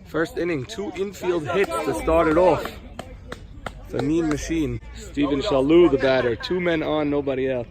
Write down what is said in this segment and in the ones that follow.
First inning, 2 infield hits to start it off. It's a mean machine. Steven Shalou, the batter. 2 men on, nobody out.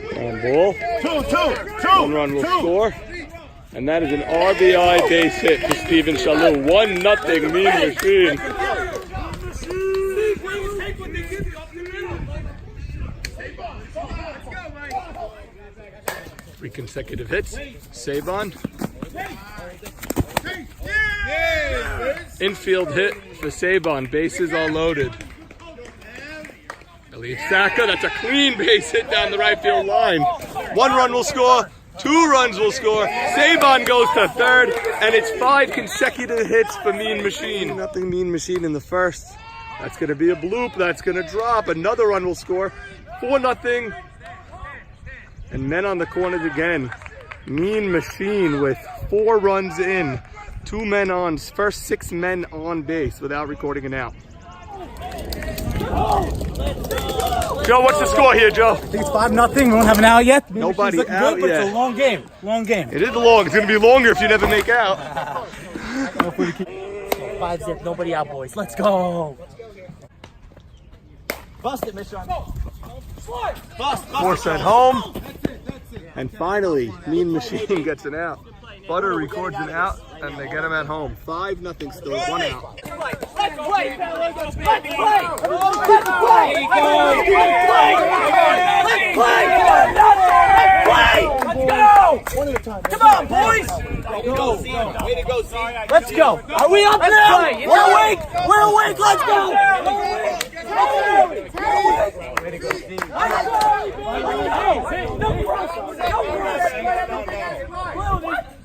Ground ball. 1 run will score. And that is an RBI base hit to Steven Shalou. 1-0 mean machine. 3 consecutive hits. Sabon. Infield hit for Sabon. Bases all loaded. Elliot Saka, that's a clean base hit down the right field line. 1 run will score. 2 runs will score. Sabon goes to third, and it's 5 consecutive hits for Mean Machine. Nothing Mean Machine in the first. That's going to be a bloop. That's going to drop. Another run will score. 4-0. And men on the corners again. Mean Machine with 4 runs in. 2 men on. First 6 men on base without recording an out. Joe, what's the score here, Joe? I think it's 5-0. We don't have an out yet. Nobody looking out good, but yet. it's a long game. Long game. It is long. It's going to be longer if you never make out. 5-0. Nobody out, boys. Let's go. Bust it, Mission. Force at home. And finally, Mean Machine gets an out. Butter records an out, and they get him at home. 5-0 still, 1 out. Let's play! Let's play! Let's play! Let's play! Let's go! Come on, boys! Way to go, Z. Let's go. Are we up now? We're awake. We're awake. Let's go. Way to go, Z.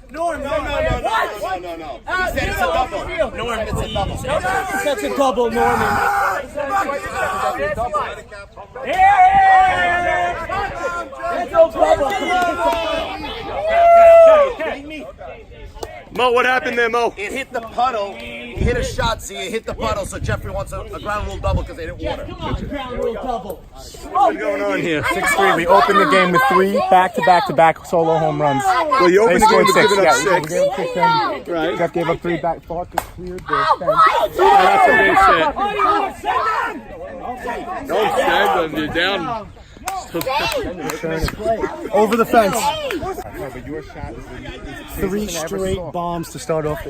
Norm, no. He said it's a double. Norm, it's a double. That's a double, Norman. It's a double. Mo, what happened there, Mo? It hit the puddle. He hit a shot, see, it hit the puddle, so Jeffrey wants a ground rule double because they didn't water. Come on, ground rule double. What's going on here? 6-3. We opened the game with 3 back-to-back solo home runs. Well, you opened the game with giving up 6. We gave up 6 then. Right. Jeff gave up 3 back. Farkas cleared the fence. That's a base hit. Don't send them. You're down. Over the fence. 3 straight bombs to start off.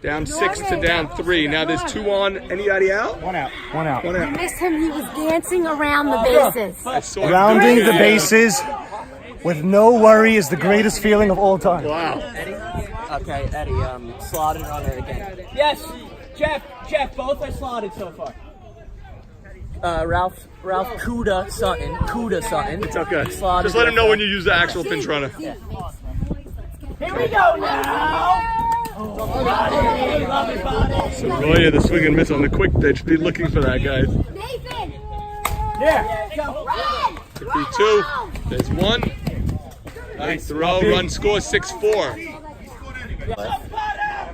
Down 6 to down 3. Now there's 2 on. Anybody out? 1 out. 1 out. 1 I out. missed him. He was dancing around the bases. I saw it. Rounding the bases with no worry is the greatest feeling of all time. Wow. Okay, Eddie, slotted on it again. Yes, Jeff, both are slotted so far. Ralph Cuda Sutton. It's okay. Slotted Just let him know when you use the actual pinch runner. Here we go now! So Roya, the swing and miss on the quick pitch. Be looking for that, guys. Nathan! Yeah! Could be 2. There's 1. Nice throw. Run score 6-4.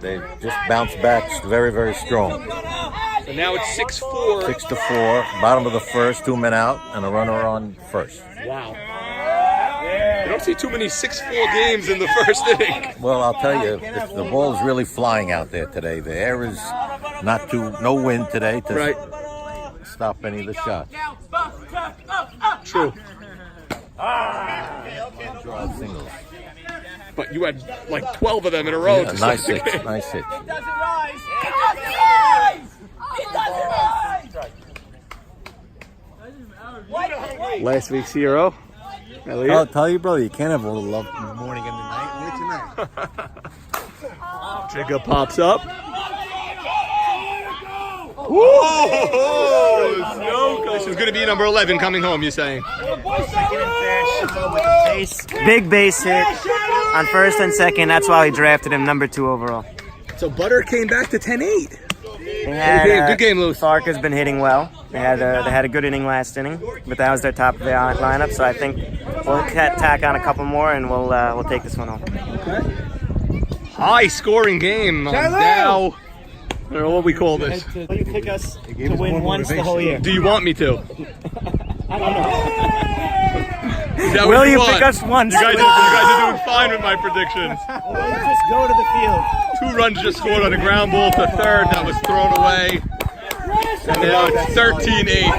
They just bounced back very, very strong. So now it's 6-4. 6-4, bottom of the first, 2 men out, and a runner on first. Wow. You don't see too many 6-4 games in the first inning. Well, I'll tell you, the ball's really flying out there today. The air is no wind today to stop any of the shots. True. Draw singles. But you had like 12 of them in a row. Yeah, to nice start the hit, game. nice hit. It doesn't rise! It doesn't rise! It doesn't rise! Last week's hero. Elliot. I'll tell you, brother, you can't have all the love in the morning and the night. Only tonight. Trigger pops up. Whoa! This is going to be number 11 coming home, you're saying? Big base hit on first and second. That's why we drafted him number 2 overall. So Butter came back to 10-8. Good game, Lewis. Fark has been hitting well. They had a good inning last inning, but that was their top of the lineup. So I think we'll tack on a couple more and we'll take this one home. Okay. High scoring game. Now, I don't know what we call this. You pick us to win once the whole year. Do you want me to? that Will what you want? pick us once? You guys are doing fine with my predictions. Just go to the field. 2 runs just scored on a ground ball to third that was thrown away. And now it's 13-8.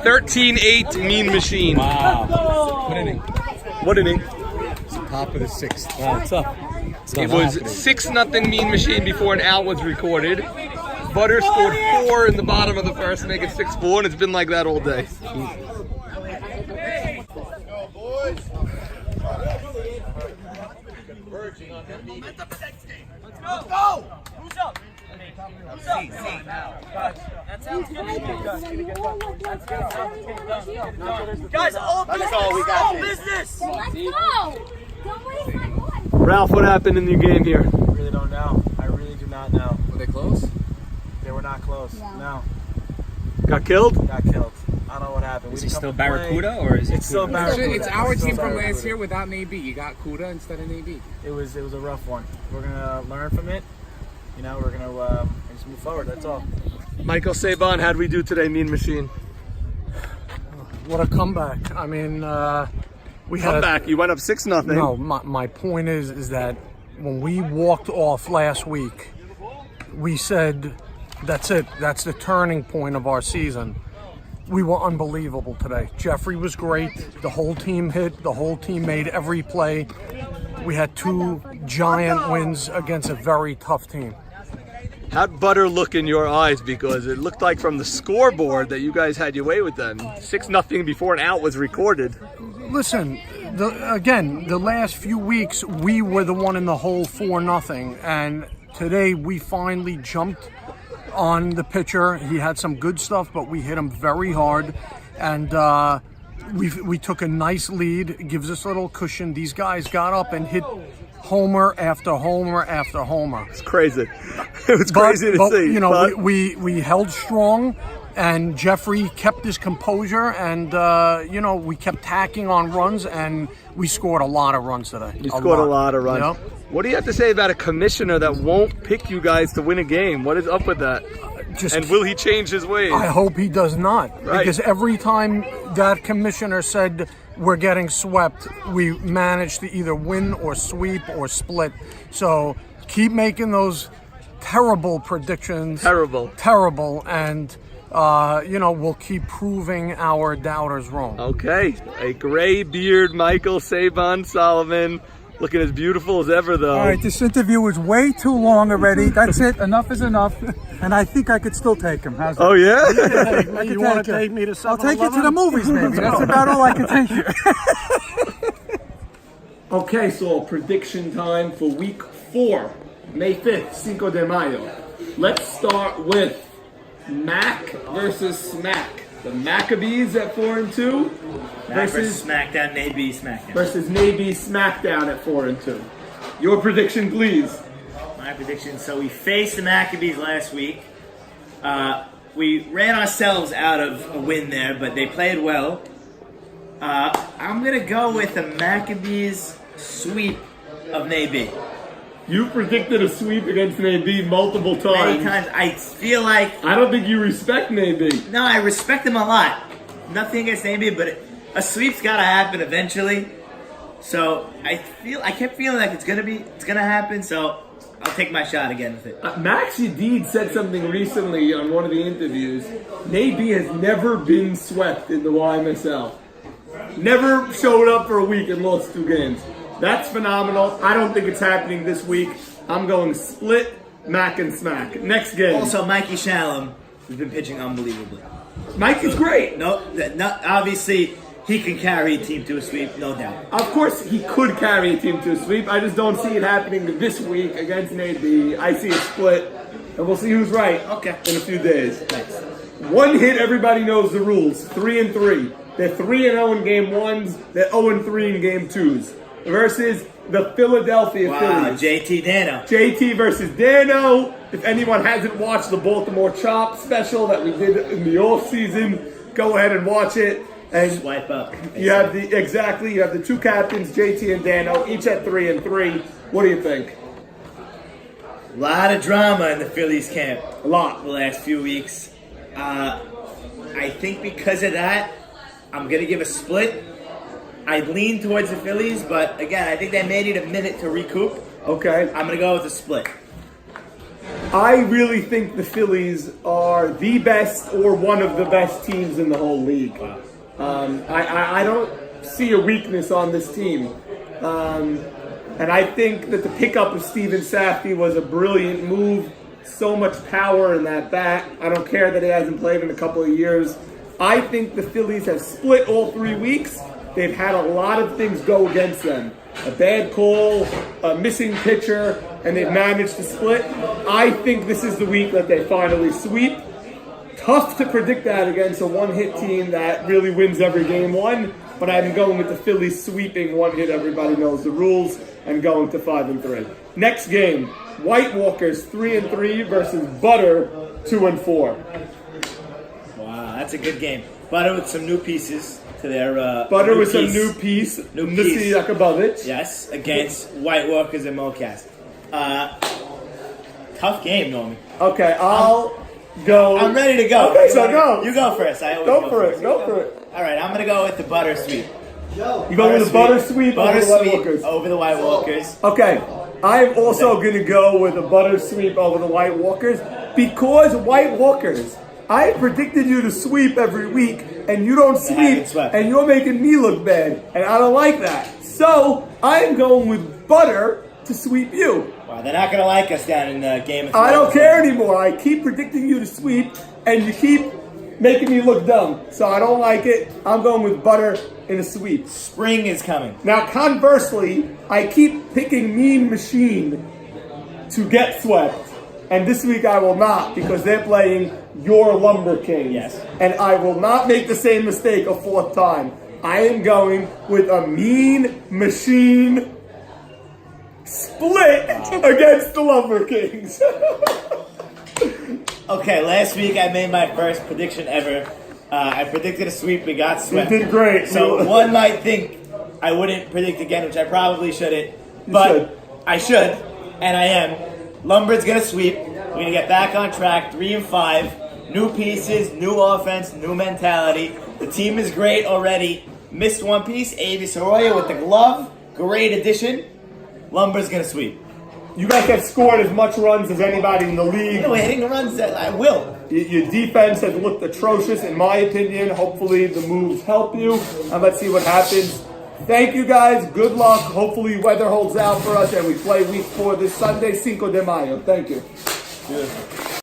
13-8 Mean Machine. What inning? Top of the 6th. It was 6-0 Mean Machine before an out was recorded. Butter scored 4 in the bottom of the first to make it 6-4, and it's been like that all day. Let's go! Who's up? Who's up? Guys, all business! All business! Let's go. Don't waste my voice. Ralph, what happened in your game here? I really don't know. I really do not know. Were they close? They were not close. No. Got killed? Got killed. I don't know what happened. Is he still Barracuda or is it? It's still Barracuda. It's our Still team from Barracuda. last year without Nabi. You got Kuda instead of Nabi. It was a rough one. We're gonna learn from it. You know, we're gonna just move forward. That's all. Michael Saban, how'd we do today, Mean Machine? What a comeback. I mean, we had Comeback, you went up 6-0. No, my point is that when we walked off last week, we said, that's it. That's the turning point of our season. We were unbelievable today. Jeffrey was great. The whole team hit. The whole team made every play. We had 2 giant wins against a very tough team. How'd Butter look in your eyes? Because it looked like from the scoreboard that you guys had your way with them. 6-0 before an out was recorded. Listen, the last few weeks, we were the one in the hole 4-0. And today we finally jumped on the pitcher. He had some good stuff, but we hit him very hard. And we took a nice lead. It gives us a little cushion. These guys got up and hit homer after homer after homer. It's crazy. It was crazy to see. You know, but we held strong, and Jeffrey kept his composure, and you know, we kept tacking on runs, and we scored a lot of runs today. you scored a lot of runs. Yep. What do you have to say about a commissioner that won't pick you guys to win a game? What is up with that? And will he change his ways? I hope he does not, Right. because every time that commissioner said we're getting swept, we managed to either win or sweep or split. So keep making those terrible predictions. Terrible, and you know, we'll keep proving our doubters wrong. Okay, a gray beard Michael Saban Solomon, looking as beautiful as ever though. All right, this interview is way too long already. That's it. Enough is enough. And I think I could still take him. How's that? Oh yeah? I You want to take me to I'll take you to the movies, maybe. That's about all I can take you. Okay, so prediction time for week 4, May 5th, Cinco de Mayo. Let's start with Mac versus Smack. The Maccabees at 4-2 versus SmackDown, Nabi SmackDown. versus Navy Smackdown at 4-2. Your prediction, please. My prediction. So we faced the Maccabees last week. We ran ourselves out of a win there, but they played well. I'm gonna go with the Maccabees sweep of Nabi. You predicted a sweep against Navy multiple Many times. times. I feel like I don't think you respect Navy. no, I respect them a lot. Nothing against Nabi, but a sweep's gotta happen eventually. So I kept feeling like it's gonna happen. So I'll take my shot again with it. Max Yadid said something recently on one of the interviews. Navy has never been swept in the YMSL. Never showed up for a week and lost 2 games. That's phenomenal. I don't think it's happening this week. I'm going split, Mac and Smack. Next game. Also, Mikey Shalom has been pitching unbelievably. Mike is great. Obviously, he can carry a team to a sweep, no doubt. Of course, he could carry a team to a sweep. I just don't see it happening this week against Navy. I see a split, and we'll see who's right in a few days. Thanks. One hit, everybody knows the rules. 3-3. They're 3-0 in game 1s. They're 0-3 in game 2s. Versus the Philadelphia Phillies. JT Dano. JT versus Dano. If anyone hasn't watched the Baltimore Chop special that we did in the off season, go ahead and watch it. And Swipe up. you have the 2 captains, JT and Dano, each at 3-3. What do you think? A lot of drama in the Phillies camp. A lot. The last few weeks. I think because of that, I'm going to give a split. I lean towards the Phillies, but again, I think they may need a minute to recoup. Okay. I'm going to go with a split. I really think the Phillies are the best or one of the best teams in the whole league. I don't see a weakness on this team. And I think that the pickup of Steven Safety was a brilliant move. So much power in that bat. I don't care that he hasn't played in a couple of years. I think the Phillies have split all 3 weeks. They've had a lot of things go against them. A bad call, a missing pitcher, and they've managed to split. I think this is the week that they finally sweep. Tough to predict that against a one-hit team that really wins every game one, but I'm going with the Phillies sweeping one hit. Everybody knows the rules, and going to 5-3. Next game, White Walkers 3-3 versus Butter 2-4. Wow, that's a good game. Butter with some new pieces to their Butter with some new piece. piece. Yakubovich. Yes, against White Walkers and Mocast. Tough game, Norman. Okay, I'll go. I'm ready to go. Okay, so go. You go first. I always Go for first. it. Go for it. All right, I'm gonna go with the Butter Sweep. You go with the Butter Sweep over the White Walkers. over the White Walkers. Okay, I'm also going to go with a Butter Sweep over the White Walkers because White Walkers, I predicted you to sweep every week and you don't sweep and you're making me look bad and I don't like that. So I'm going with Butter to sweep you. Wow, they're not gonna like us down in Game of Thrones. I don't care anymore. I keep predicting you to sweep and you keep making me look dumb. So I don't like it. I'm going with Butter in a sweep. Spring is coming. Now, conversely, I keep picking Mean Machine to get swept. And this week I will not because they're playing your Lumber Kings. Yes. And I will not make the same mistake a fourth time. I am going with a Mean Machine split against the Lumber Kings. Okay, last week I made my first prediction ever. I predicted a sweep, we got swept. You did great. So one might think I wouldn't predict again, which I probably shouldn't. But I should, and I am. Lumber's gonna sweep. We're gonna get back on track, 3-5. New pieces, new offense, new mentality. The team is great already. Missed one piece, Avis Arroyo with the glove. Great addition. Lumber's gonna sweep. You guys have scored as much runs as anybody in the league. We're hitting the runs that I will. Your defense has looked atrocious, in my opinion. Hopefully the moves help you, and let's see what happens. Thank you guys. Good luck. Hopefully weather holds out for us, and we play week 4 this Sunday, Cinco de Mayo. Thank you.